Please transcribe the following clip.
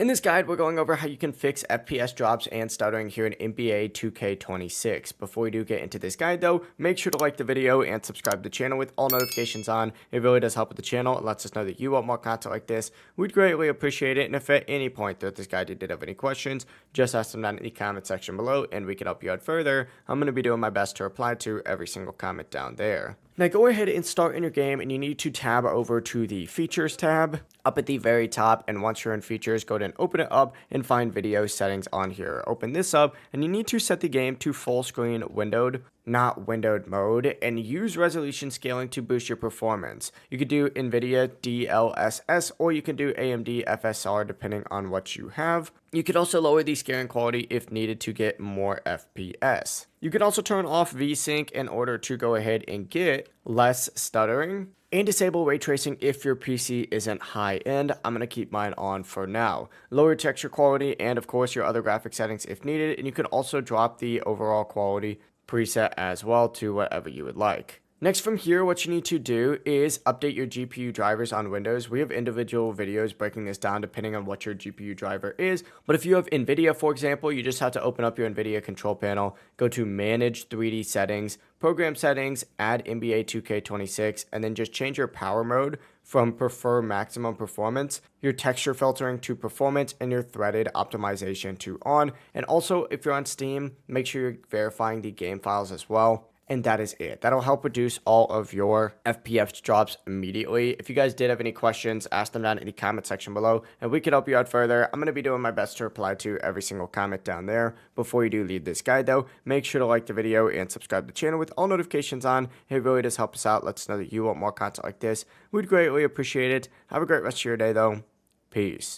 this guide, we're going over how you can fix FPS drops and stuttering here in NBA 2K26. Before we do get into this guide though, make sure to like the video and subscribe to the channel with all notifications on. It really does help with the channel and lets us know that you want more content like this. We'd greatly appreciate it, and if at any point throughout this guide you did have any questions, just ask them down in the comment section below and we can help you out further. I'm going to be doing my best to reply to every single comment down there. Now go ahead and start in your game, and you need to tab over to the Features tab up at the very top, and once you're in Features, go ahead and open it up and find Video Settings on here. Open this up, and you need to set the game to full screen windowed, not windowed mode, and use resolution scaling to boost your performance. You could do NVIDIA DLSS, or you can do AMD FSR depending on what you have. You could also lower the scaling quality if needed to get more FPS. You can also turn off VSync in order to go ahead and get less stuttering, and disable ray tracing if your PC isn't high end. I'm going to keep mine on for now. Lower texture quality and of course your other graphic settings if needed, and you can also drop the overall quality preset as well to whatever you would like. Next from here, what you need to do is update your GPU drivers on Windows. We have individual videos breaking this down depending on what your GPU driver is. But if you have NVIDIA, for example, you just have to open up your NVIDIA control panel, go to Manage 3D Settings, Program Settings, add NBA 2K26, and then just change your power mode from Prefer Maximum Performance, your texture filtering to Performance, and your threaded optimization to On. And also, if you're on Steam, make sure you're verifying the game files as well. And that is it. That'll help reduce all of your FPS drops immediately. If you guys did have any questions, ask them down in the comment section below, and we can help you out further. I'm going to be doing my best to reply to every single comment down there. Before you do leave this guide though, make sure to like the video and subscribe to the channel with all notifications on. It really does help us out. Let us know that you want more content like this. We'd greatly appreciate it. Have a great rest of your day though. Peace.